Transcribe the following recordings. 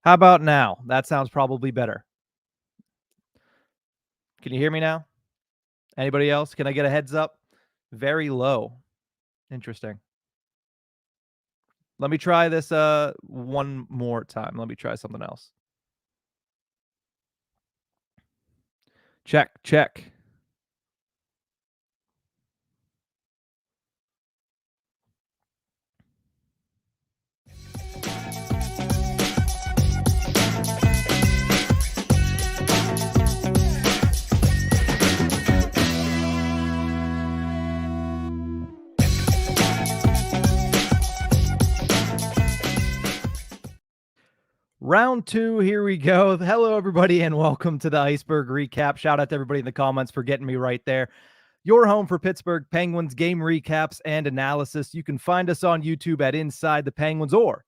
How about now? That sounds probably better. Can you hear me now? Anybody else? Can I get a heads up? Very low. Interesting. Let me try this one more time. Let me try something else. Check, check. Round two, here we go. Hello, everybody, and welcome to the Ice-Burgh recap. Shout out to everybody in the comments for getting me right there. Your home for Pittsburgh Penguins game recaps and analysis. You can find us on YouTube at Inside the Penguins or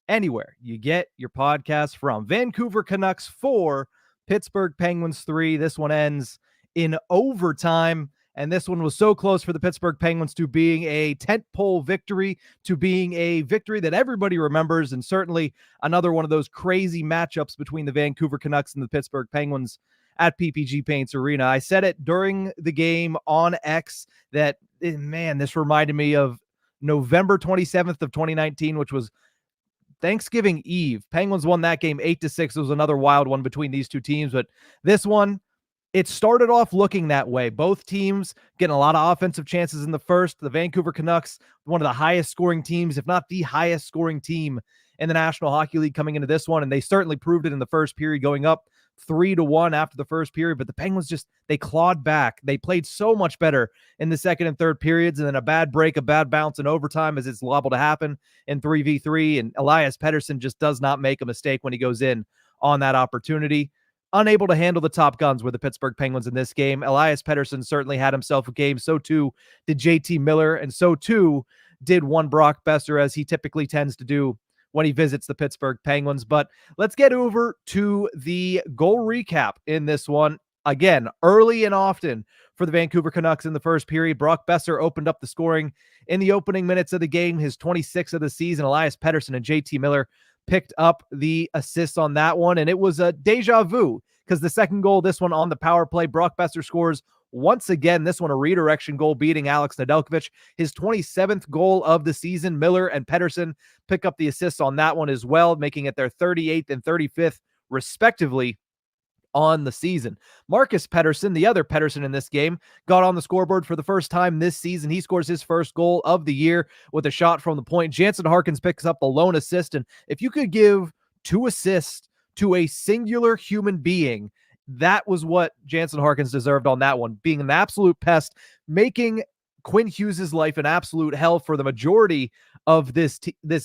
anywhere you get your podcast from. Vancouver Canucks 4, Pittsburgh Penguins 3. This one ends in overtime. And this one was so close for the Pittsburgh Penguins to being a tentpole victory, to being a victory that everybody remembers, and certainly another one of those crazy matchups between the Vancouver Canucks and the Pittsburgh Penguins at PPG Paints Arena. I said it during the game on X that, man, this reminded me of November 27th of 2019, which was Thanksgiving Eve. Penguins won that game 8-6. It was another wild one between these two teams, but this one, it started off looking that way. Both teams getting a lot of offensive chances in the first. The Vancouver Canucks, one of the highest scoring teams, if not the highest scoring team in the National Hockey League coming into this one, and they certainly proved it in the first period, going up 3-1 after the first period. But the Penguins they clawed back. They played so much better in the second and third periods, and then a bad break, a bad bounce in overtime, as it's liable to happen in 3v3, and Elias Pettersson just does not make a mistake when he goes in on that opportunity. Unable to handle the top guns were the Pittsburgh Penguins in this game. Elias Pettersson certainly had himself a game. So too did JT Miller, and so too did one Brock Besser, as he typically tends to do when he visits the Pittsburgh Penguins. But let's get over to the goal recap in this one. Again, early and often for the Vancouver Canucks in the first period. Brock Besser opened up the scoring in the opening minutes of the game, his 26th of the season. Elias Pettersson and JT Miller picked up the assists on that one, and it was a deja vu because the second goal, this one on the power play, Brock Besser scores once again, this one a redirection goal, beating Alex Nedeljkovic, his 27th goal of the season. Miller and Pettersson pick up the assists on that one as well, making it their 38th and 35th respectively on the season. Marcus Pettersson, the other Pettersson in this game, got on the scoreboard for the first time this season. He scores his first goal of the year with a shot from the point. Jansen Harkins picks up the lone assist, and if you could give 2 assists to a singular human being, that was what Jansen Harkins deserved on that one, being an absolute pest, making Quinn Hughes' life an absolute hell for the majority of this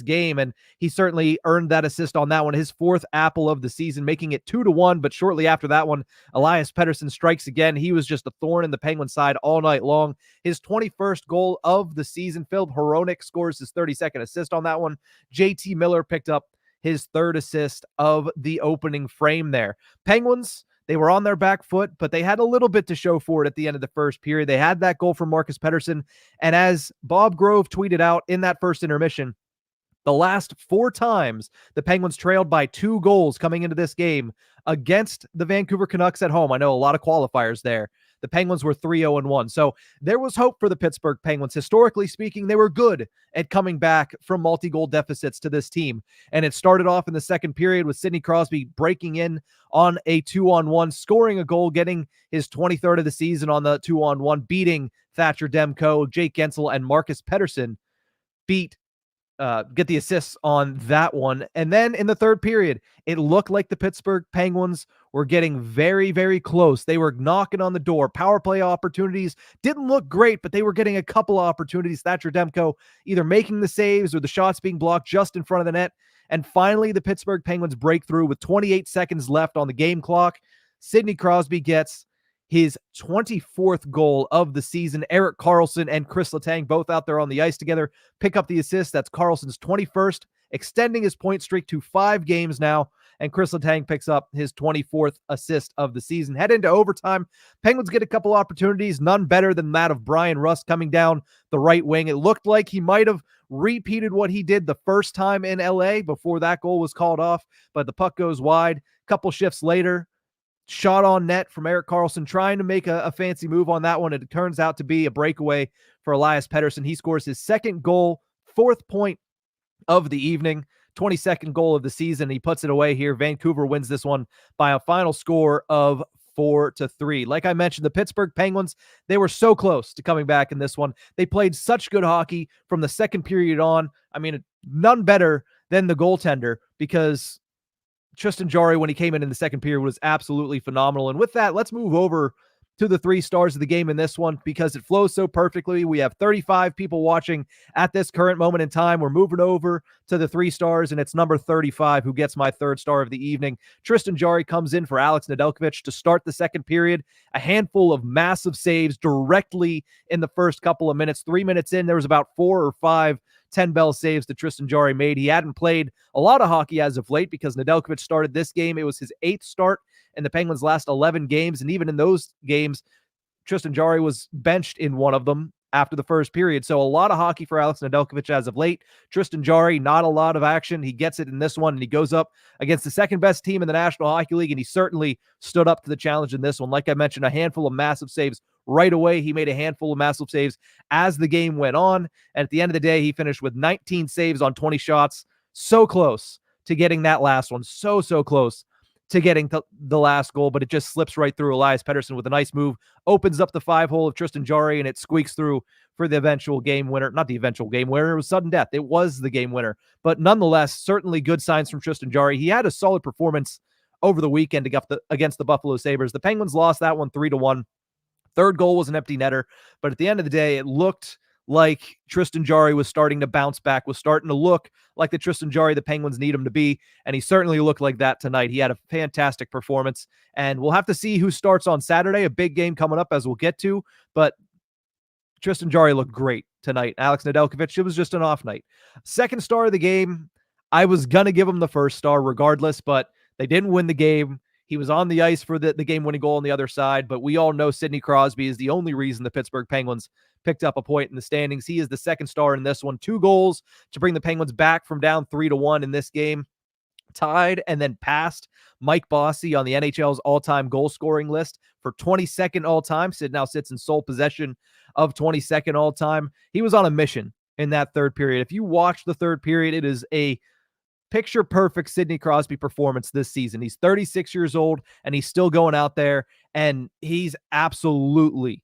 game, and he certainly earned that assist on that one, his 4th apple of the season, making it 2-1. But shortly after that one, Elias Pettersson strikes again. He was just a thorn in the Penguin side all night long. His 21st goal of the season. Filip Hronek scores his 32nd assist on that one. JT Miller picked up his 3rd assist of the opening frame there. Penguins, they were on their back foot, but they had a little bit to show for it at the end of the first period. They had that goal from Marcus Pettersson, and as Bob Grove tweeted out in that first intermission, the last 4 times the Penguins trailed by 2 goals coming into this game against the Vancouver Canucks at home. I know a lot of qualifiers there. The Penguins were 3-0-1. So there was hope for the Pittsburgh Penguins. Historically speaking, they were good at coming back from multi-goal deficits to this team. And it started off in the second period with Sidney Crosby breaking in on a 2-on-1, scoring a goal, getting his 23rd of the season on the 2-on-1, beating Thatcher Demko, Jake Gensel, and Marcus Pettersson get the assists on that one. And then in the third period, it looked like the Pittsburgh Penguins were getting very, very close. They were knocking on the door. Power play opportunities didn't look great, but they were getting a couple of opportunities. Thatcher Demko either making the saves or the shots being blocked just in front of the net. And finally, the Pittsburgh Penguins break through with 28 seconds left on the game clock. Sidney Crosby gets his 24th goal of the season. Erik Karlsson and Chris Letang, both out there on the ice together, pick up the assist. That's Karlsson's 21st extending his point streak to 5 games now. And Chris Letang picks up his 24th assist of the season. Head into overtime. Penguins get a couple opportunities, none better than that of Brian Rust coming down the right wing. It looked like he might have repeated what he did the first time in LA before that goal was called off, but the puck goes wide. Couple shifts later, shot on net from Erik Karlsson, trying to make a fancy move on that one. It turns out to be a breakaway for Elias Pettersson. He scores his second goal, 4th point of the evening, 22nd goal of the season. He puts it away here. Vancouver wins this one by a final score of 4-3. Like I mentioned, the Pittsburgh Penguins, they were so close to coming back in this one. They played such good hockey from the second period on. I mean, none better than the goaltender, because Tristan Jarry, when he came in the second period, was absolutely phenomenal. And with that, let's move over to the 3 stars of the game in this one, because it flows so perfectly. We have 35 people watching at this current moment in time. We're moving over to the 3 stars, and it's number 35 who gets my 3rd star of the evening. Tristan Jarry comes in for Alex Nedeljkovic to start the second period. A handful of massive saves directly in the first couple of minutes. 3 minutes in, there was about 4 or 5 10-bell saves that Tristan Jarry made. He hadn't played a lot of hockey as of late because Nedeljkovic started this game. It was his 8th start in the Penguins' last 11 games, and even in those games, Tristan Jarry was benched in one of them after the first period. So a lot of hockey for Alex Nedeljkovic as of late. Tristan Jarry, not a lot of action. He gets it in this one, and he goes up against the second-best team in the National Hockey League, and he certainly stood up to the challenge in this one. Like I mentioned, a handful of massive saves right away. He made a handful of massive saves as the game went on, and at the end of the day, he finished with 19 saves on 20 shots. So close to getting that last one. So close to getting the last goal, but it just slips right through. Elias Pettersson with a nice move opens up the 5-hole of Tristan Jarry, and it squeaks through for the eventual game winner. Not the eventual game winner, it was sudden death. It was the game winner, but nonetheless, certainly good signs from Tristan Jarry. He had a solid performance over the weekend against the Buffalo Sabres. The Penguins lost that one 3-1. 3rd goal was an empty netter, but at the end of the day, it looked like Tristan Jarry was starting to bounce back, was starting to look like the Tristan Jarry the Penguins need him to be, and he certainly looked like that tonight. He had a fantastic performance, and we'll have to see who starts on Saturday, a big game coming up as we'll get to, but Tristan Jarry looked great tonight. Alex Nedeljkovic, it was just an off night. 2nd star of the game, I was going to give him the 1st star regardless, but they didn't win the game. He was on the ice for the game-winning goal on the other side, but we all know Sidney Crosby is the only reason the Pittsburgh Penguins picked up a point in the standings. He is the 2nd star in this one. 2 goals to bring the Penguins back from down 3-1 in this game. Tied and then passed Mike Bossy on the NHL's all-time goal-scoring list for 22nd all-time. Sid now sits in sole possession of 22nd all-time. He was on a mission in that 3rd period. If you watch the 3rd period, it is a picture-perfect Sidney Crosby performance this season. He's 36 years old, and he's still going out there, and he's absolutely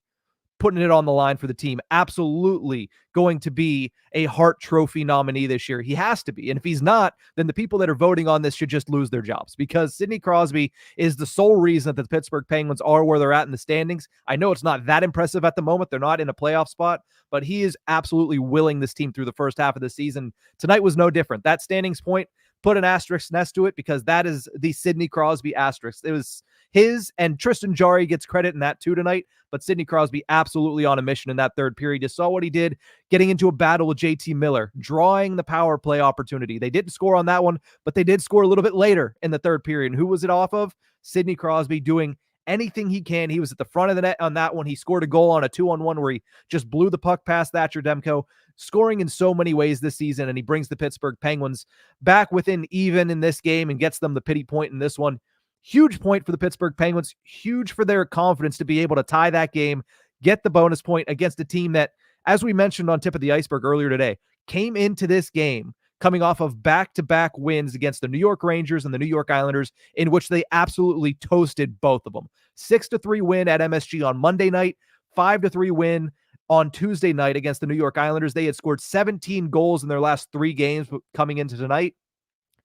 putting it on the line for the team. Absolutely going to be a Hart Trophy nominee this year. He has to be. And if he's not, then the people that are voting on this should just lose their jobs, because Sidney Crosby is the sole reason that the Pittsburgh Penguins are where they're at in the standings. I know it's not that impressive at the moment. They're not in a playoff spot, but he is absolutely willing this team through the first half of the season. Tonight was no different. That standings point, put an asterisk next to it, because that is the Sidney Crosby asterisk. It was his, and Tristan Jarry gets credit in that too tonight, but Sidney Crosby absolutely on a mission in that 3rd period. You saw what he did, getting into a battle with JT Miller, drawing the power play opportunity. They didn't score on that one, but they did score a little bit later in the 3rd period. And who was it off of? Sidney Crosby doing anything he can. He was at the front of the net on that one. He scored a goal on a 2-on-1 where he just blew the puck past Thatcher Demko, scoring in so many ways this season, and he brings the Pittsburgh Penguins back within even in this game and gets them the pity point in this one. Huge point for the Pittsburgh Penguins, huge for their confidence to be able to tie that game, get the bonus point against a team that, as we mentioned on Tip of the Iceberg earlier today, came into this game coming off of back-to-back wins against the New York Rangers and the New York Islanders, in which they absolutely toasted both of them. 6-3 win at MSG on Monday night, 5-3 win on Tuesday night against the New York Islanders. They had scored 17 goals in their last 3 games coming into tonight.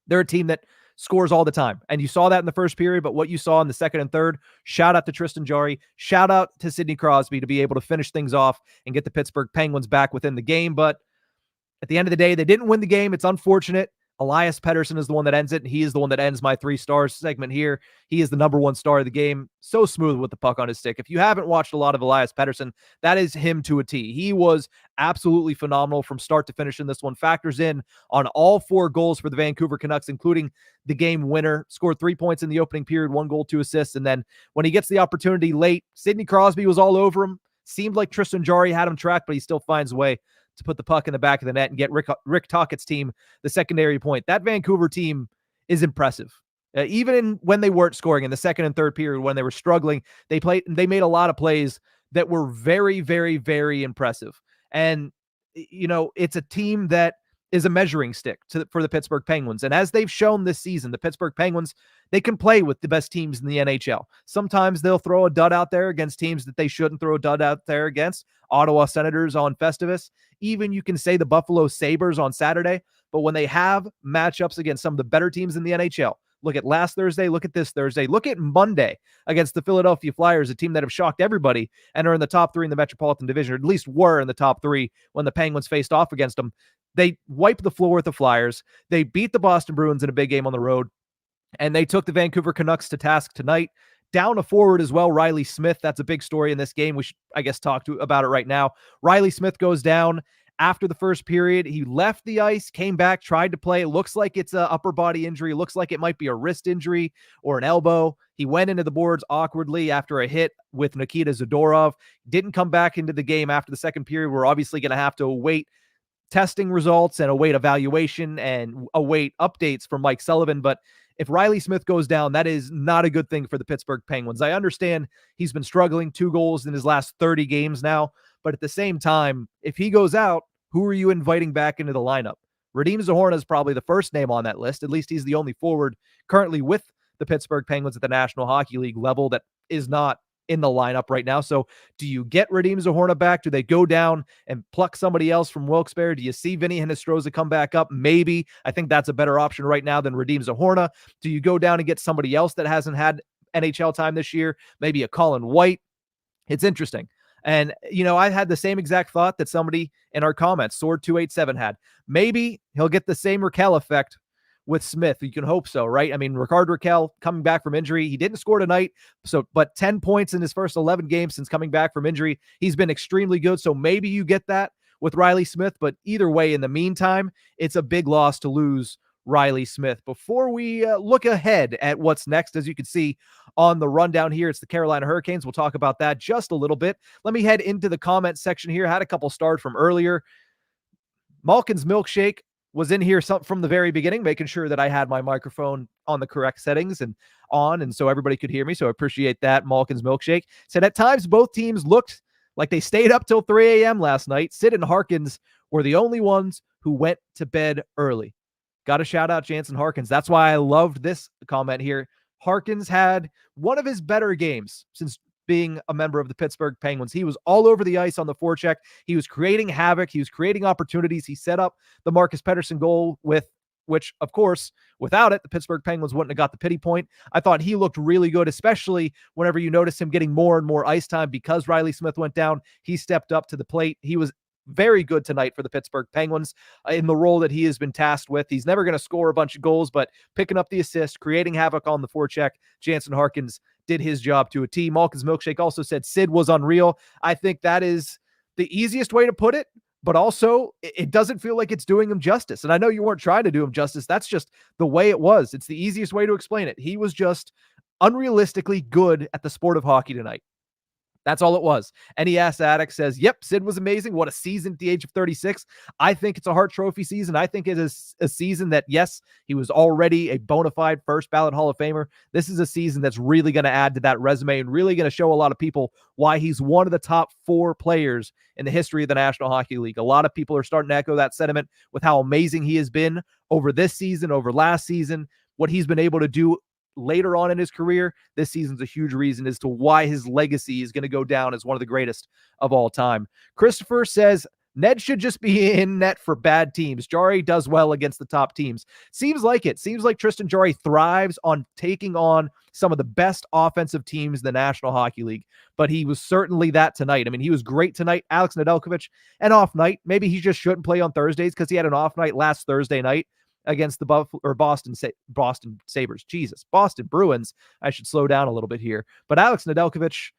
They're a team that scores all the time, and you saw that in the first period, but what you saw in the second and third, shout out to Tristan Jarry, shout out to Sidney Crosby to be able to finish things off and get the Pittsburgh Penguins back within the game. But at the end of the day, they didn't win the game. It's unfortunate. Elias Pettersson is the one that ends it, and he is the one that ends my 3 stars segment here. He is the number 1 star of the game. So smooth with the puck on his stick. If you haven't watched a lot of Elias Pettersson, that is him to a T. He was absolutely phenomenal from start to finish in this one. Factors in on all 4 goals for the Vancouver Canucks, including the game winner. Scored 3 points in the opening period, 1 goal, 2 assists, and then when he gets the opportunity late, Sidney Crosby was all over him. Seemed like Tristan Jarry had him tracked, but he still finds a way to put the puck in the back of the net and get Rick Tocchet's team the secondary point. That Vancouver team is impressive. Even when they weren't scoring in the second and third period, when they were struggling, they made a lot of plays that were very, very, very impressive. And, it's a team that is a measuring stick for the Pittsburgh Penguins. And as they've shown this season, the Pittsburgh Penguins, they can play with the best teams in the NHL. Sometimes they'll throw a dud out there against teams that they shouldn't throw a dud out there against. Ottawa Senators on Festivus. Even you can say the Buffalo Sabres on Saturday. But when they have matchups against some of the better teams in the NHL, look at last Thursday, look at this Thursday, look at Monday against the Philadelphia Flyers, a team that have shocked everybody and are in the top 3 in the Metropolitan Division, or at least were in the top 3 when the Penguins faced off against them. They wiped the floor with the Flyers. They beat the Boston Bruins in a big game on the road, and they took the Vancouver Canucks to task tonight. Down a forward as well, Riley Smith. That's a big story in this game. We should, I guess, talk about it right now. Riley Smith goes down after the first period. He left the ice, came back, tried to play. It looks like it's an upper body injury. It looks like it might be a wrist injury or an elbow. He went into the boards awkwardly after a hit with Nikita Zadorov. Didn't come back into the game after the second period. We're obviously going to have to await testing results and await evaluation and await updates from Mike Sullivan. But if Riley Smith goes down, that is not a good thing for the Pittsburgh Penguins. I understand he's been struggling, 2 goals in his last 30 games now. But at the same time, if he goes out, who are you inviting back into the lineup? Radim Zohorna is probably the first name on that list. At least he's the only forward currently with the Pittsburgh Penguins at the National Hockey League level that is not in the lineup right now. So do you get Radim Zohorna back? Do they go down and pluck somebody else from Wilkes-Barre? Do you see Vinny Hinostroza come back up? Maybe. I think that's a better option right now than Radim Zohorna. Do you go down and get somebody else that hasn't had NHL time this year? Maybe a Colin White? It's interesting. And, I had the same exact thought that somebody in our comments, Sword287, had. Maybe he'll get the same Raquel effect with Smith. You can hope so, right? I mean, Rickard Raquel coming back from injury. He didn't score tonight, but 10 points in his first 11 games since coming back from injury. He's been extremely good. So maybe you get that with Riley Smith. But either way, in the meantime, it's a big loss to lose Riley Smith. Before we look ahead at what's next, as you can see on the rundown here, it's the Carolina Hurricanes. We'll talk about that just a little bit. Let me head into the comment section here. Had a couple stars from earlier. Malkin's Milkshake was in here from the very beginning, making sure that I had my microphone on the correct settings and on, and so everybody could hear me. So I appreciate that. Malkin's Milkshake said at times both teams looked like they stayed up till 3 a.m. last night. Sid and Harkins were the only ones who went to bed early. Got to shout out Jansen Harkins. That's why I loved this comment here. Harkins had one of his better games since being a member of the Pittsburgh Penguins. He was all over the ice on the forecheck. He was creating havoc. He was creating opportunities. He set up the Marcus Pettersson goal which, of course, without it, the Pittsburgh Penguins wouldn't have got the pity point. I thought he looked really good, especially whenever you notice him getting more and more ice time because Riley Smith went down. He stepped up to the plate. He was very good tonight for the Pittsburgh Penguins in the role that he has been tasked with. He's never going to score a bunch of goals, but picking up the assist, creating havoc on the forecheck, Jansen Harkins did his job to a T. Malkin's Milkshake also said Sid was unreal. I think that is the easiest way to put it, but also it doesn't feel like it's doing him justice. And I know you weren't trying to do him justice. That's just the way it was. It's the easiest way to explain it. He was just unrealistically good at the sport of hockey tonight. That's all it was. NES Addict says, yep, Sid was amazing. What a season at the age of 36. I think it's a Hart Trophy season. I think it is a season that, yes, he was already a bona fide first ballot Hall of Famer. This is a season that's really going to add to that resume and really going to show a lot of people why he's one of the top 4 players in the history of the National Hockey League. A lot of people are starting to echo that sentiment with how amazing he has been over this season, over last season, what he's been able to do later on in his career. This season's a huge reason as to why his legacy is going to go down as one of the greatest of all time. Christopher says, Ned should just be in net for bad teams. Jarry does well against the top teams. Seems like it. Seems like Tristan Jarry thrives on taking on some of the best offensive teams in the National Hockey League, but he was certainly that tonight. I mean, he was great tonight. Alex Nedeljkovic, an off night. Maybe he just shouldn't play on Thursdays because he had an off night last Thursday night. against the Boston Sabres. Jesus, Boston Bruins. I should slow down a little bit here. But Alex Nedeljkovic,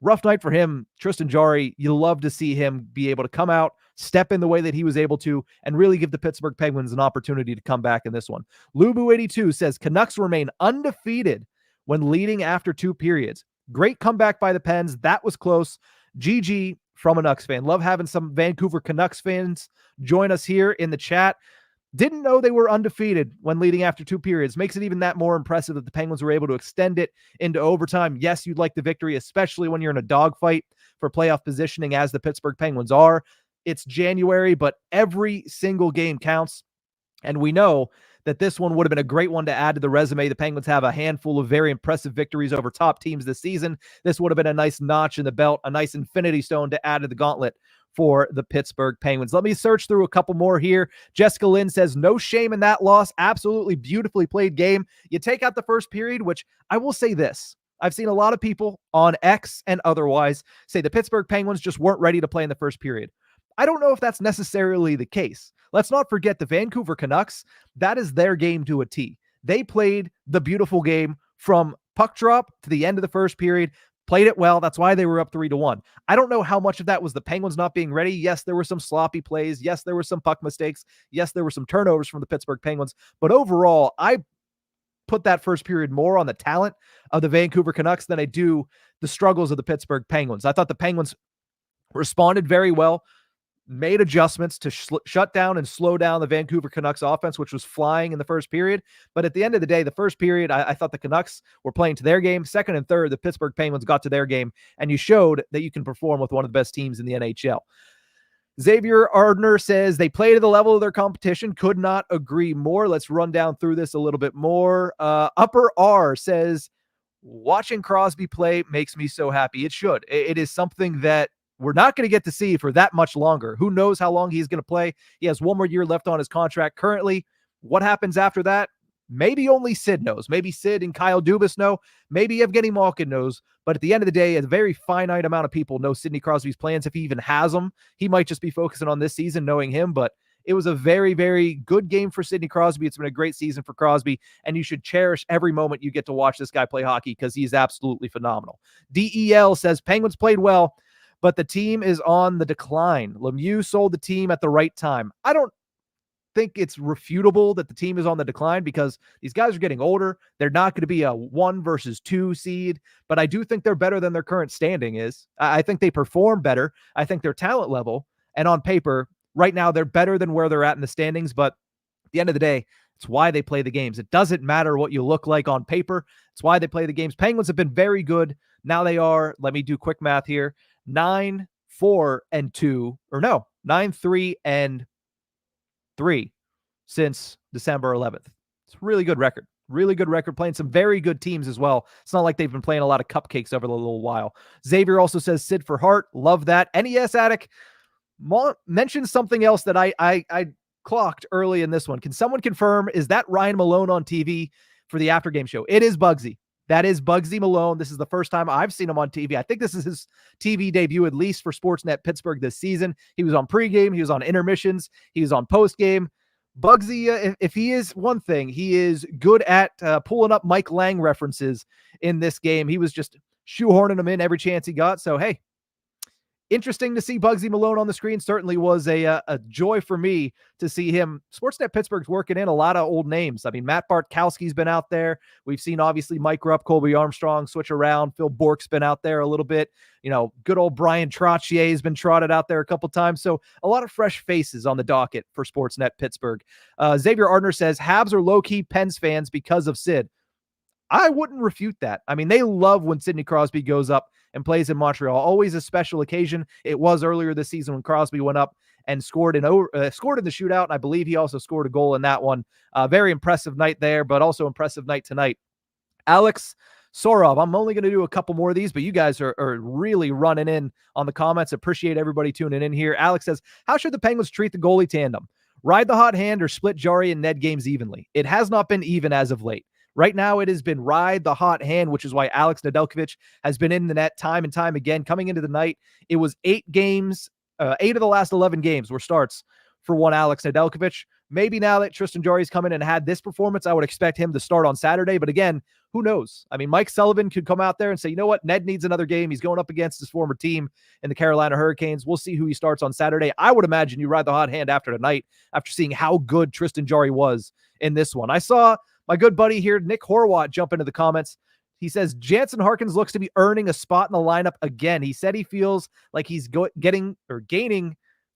rough night for him. Tristan Jarry, you love to see him be able to come out, step in the way that he was able to, and really give the Pittsburgh Penguins an opportunity to come back in this one. Lubu82 says, Canucks remain undefeated when leading after 2 periods. Great comeback by the Pens. That was close. GG from a Nucks fan. Love having some Vancouver Canucks fans join us here in the chat. Didn't know they were undefeated when leading after 2 periods. Makes it even that more impressive that the Penguins were able to extend it into overtime. Yes, you'd like the victory, especially when you're in a dogfight for playoff positioning as the Pittsburgh Penguins are. It's January, but every single game counts. And we know that this one would have been a great one to add to the resume. The Penguins have a handful of very impressive victories over top teams this season. This would have been a nice notch in the belt, a nice infinity stone to add to the gauntlet for the Pittsburgh Penguins. Let me search through a couple more here. Jessica Lynn says, no shame in that loss. Absolutely beautifully played game. You take out the first period, which I will say this. I've seen a lot of people on X and otherwise say the Pittsburgh Penguins just weren't ready to play in the first period. I don't know if that's necessarily the case. Let's not forget the Vancouver Canucks. That is their game to a T. They played the beautiful game from puck drop to the end of the first period, played it well. That's why they were up 3-1. I don't know how much of that was the Penguins not being ready. Yes, there were some sloppy plays. Yes, there were some puck mistakes. Yes, there were some turnovers from the Pittsburgh Penguins. But overall, I put that first period more on the talent of the Vancouver Canucks than I do the struggles of the Pittsburgh Penguins. I thought the Penguins responded very well, made adjustments to shut down and slow down the Vancouver Canucks offense, which was flying in the first period. But at the end of the day, the first period, I thought the Canucks were playing to their game. Second and third, the Pittsburgh Penguins got to their game, and you showed that you can perform with one of the best teams in the NHL. Xavier Ardner says they play to the level of their competition. Could not agree more. Let's run down through this a little bit more. Upper R says, watching Crosby play makes me so happy. It should. It is something that we're not going to get to see for that much longer. Who knows how long he's going to play? He has 1 more year left on his contract currently. What happens after that? Maybe only Sid knows. Maybe Sid and Kyle Dubas know. Maybe Evgeny Malkin knows. But at the end of the day, a very finite amount of people know Sidney Crosby's plans, if he even has them. He might just be focusing on this season, knowing him. But it was a very, very good game for Sidney Crosby. It's been a great season for Crosby, and you should cherish every moment you get to watch this guy play hockey because he's absolutely phenomenal. DEL says, Penguins played well, but the team is on the decline. Lemieux sold the team at the right time. I don't think it's refutable that the team is on the decline because these guys are getting older. They're not going to be a 1 versus 2 seed, but I do think they're better than their current standing is. I think they perform better. I think their talent level and on paper right now, they're better than where they're at in the standings, but at the end of the day, it's why they play the games. It doesn't matter what you look like on paper. It's why they play the games. Penguins have been very good. Now they are, let me do quick math here, 9-4-2, or no, 9-3-3 since December 11th. It's a really good record. Really good record, playing some very good teams as well. It's not like they've been playing a lot of cupcakes over the little while. Xavier also says, Sid for heart. Love that. NES Attic mentioned something else that I clocked early in this one. Can someone confirm, is that Ryan Malone on TV for the after game show? It is Bugsy. That is Bugsy Malone. This is the first time I've seen him on TV. I think this is his TV debut, at least for Sportsnet Pittsburgh this season. He was on pregame. He was on intermissions. He was on postgame. Bugsy, if he is one thing, he is good at pulling up Mike Lang references in this game. He was just shoehorning them in every chance he got. So, hey, interesting to see Bugsy Malone on the screen. Certainly was a joy for me to see him. Sportsnet Pittsburgh's working in a lot of old names. I mean, Matt Bartkowski's been out there. We've seen, obviously, Mike Rupp, Colby Armstrong switch around. Phil Bourque's been out there a little bit. You know, good old Brian Trottier has been trotted out there a couple times. So a lot of fresh faces on the docket for Sportsnet Pittsburgh. Xavier Ardner says, Habs are low-key Pens fans because of Sid. I wouldn't refute that. I mean, they love when Sidney Crosby goes up and plays in Montreal. Always a special occasion. It was earlier this season when Crosby went up and scored in the shootout. And I believe he also scored a goal in that one. Very impressive night there, but also impressive night tonight. Alex Sorov, I'm only going to do a couple more of these, but you guys are really running in on the comments. Appreciate everybody tuning in here. Alex says, how should the Penguins treat the goalie tandem? Ride the hot hand or split Jarry and Ned games evenly? It has not been even as of late. Right now, it has been ride the hot hand, which is why Alex Nedeljkovic has been in the net time and time again. Coming into the night, it was 8 games, 8 of the last 11 games were starts for one Alex Nedeljkovic. maybe now that Tristan Jarry's come in and had this performance, I would expect him to start on Saturday. But again, who knows? I mean, Mike Sullivan could come out there and say, you know what? Ned needs another game. He's going up against his former team in the Carolina Hurricanes. We'll see who he starts on Saturday. I would imagine you ride the hot hand after tonight, after seeing how good Tristan Jarry was in this one. I saw my good buddy here, Nick Horwat, jump into the comments. He says, Jansen Harkins looks to be earning a spot in the lineup again. He said he feels like he's gaining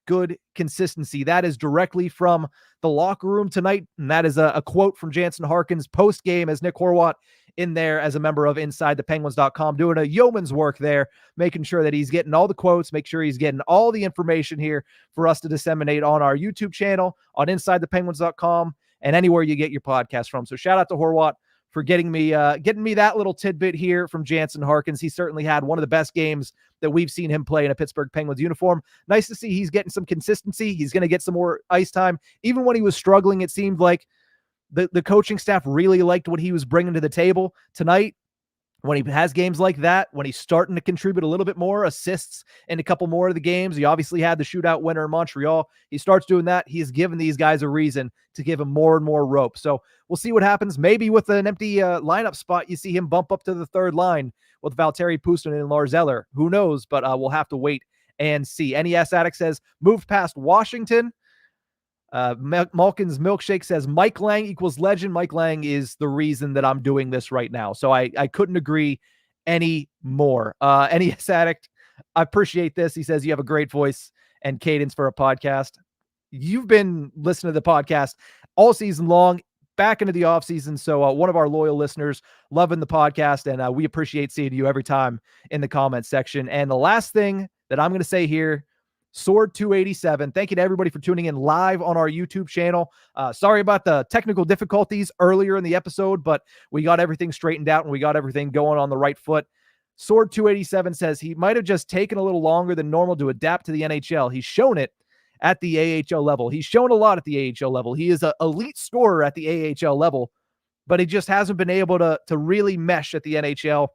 good consistency. That is directly from the locker room tonight, and that is a quote from Jansen Harkins post-game as Nick Horwat in there as a member of InsideThePenguins.com, doing a yeoman's work there, making sure that he's getting all the quotes, make sure he's getting all the information here for us to disseminate on our YouTube channel, on InsideThePenguins.com, and anywhere you get your podcast from. So shout out to Horwat for getting me that little tidbit here from Jansen Harkins. He certainly had one of the best games that we've seen him play in a Pittsburgh Penguins uniform. Nice to see he's getting some consistency. He's going to get some more ice time. Even when he was struggling, it seemed like the coaching staff really liked what he was bringing to the table. Tonight, when he has games like that, when he's starting to contribute a little bit more, assists in a couple more of the games, he obviously had the shootout winner in Montreal. He starts doing that. He's given these guys a reason to give him more and more rope. So we'll see what happens. Maybe with an empty lineup spot, you see him bump up to the third line with Valtteri Puustinen and Lars Eller. Who knows? But we'll have to wait and see. NES Addict says, moved past Washington. Malkin's Milkshake says, Mike Lang equals legend. Mike Lang is the reason that I'm doing this right now. So I couldn't agree any more. NES Addict, I appreciate this. He says, you have a great voice and cadence for a podcast. You've been listening to the podcast all season long, back into the off season. So one of our loyal listeners, loving the podcast. And we appreciate seeing you every time in the comments section. And the last thing that I'm going to say here, Sword 287. Thank you to everybody for tuning in live on our YouTube channel. Sorry about the technical difficulties earlier in the episode, but we got everything straightened out and we got everything going on the right foot. Sword 287 says he might have just taken a little longer than normal to adapt to the NHL. He's shown it at the AHL level. He's shown a lot at the AHL level. He is an elite scorer at the AHL level, but he just hasn't been able to really mesh at the NHL.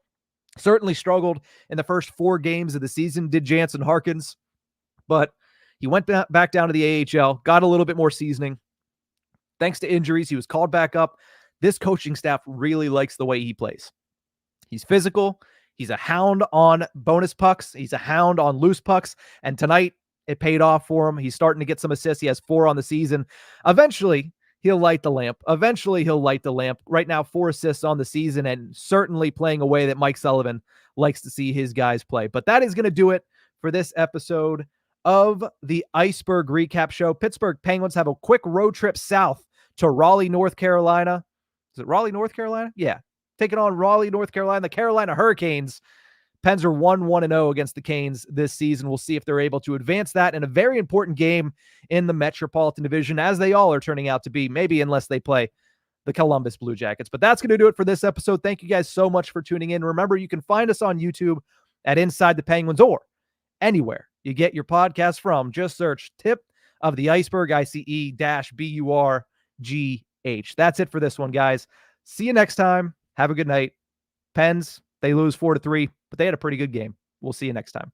Certainly struggled in the first 4 games of the season, did Jansen Harkins. But he went back down to the AHL, got a little bit more seasoning. Thanks to injuries, he was called back up. This coaching staff really likes the way he plays. He's physical. He's a hound on bonus pucks. He's a hound on loose pucks. And tonight, it paid off for him. He's starting to get some assists. He has 4 on the season. Eventually, he'll light the lamp. Right now, 4 assists on the season, and certainly playing a way that Mike Sullivan likes to see his guys play. But that is going to do it for this episode of the Ice-Burgh Recap Show. Pittsburgh Penguins have a quick road trip south to Raleigh, North Carolina. Is it Raleigh, North Carolina? Yeah. Taking on Raleigh, North Carolina, the Carolina Hurricanes. Pens are 1-1-0 against the Canes this season. We'll see if they're able to advance that in a very important game in the Metropolitan Division, as they all are turning out to be, maybe unless they play the Columbus Blue Jackets. But that's going to do it for this episode. Thank you guys so much for tuning in. Remember, you can find us on YouTube at Inside the Penguins or anywhere you get your podcast from. Just search Tip of the Ice-Burgh, ICE-BURGH. That's it for this one, guys. See you next time. Have a good night. Pens, they lose 4-3, but they had a pretty good game. We'll see you next time.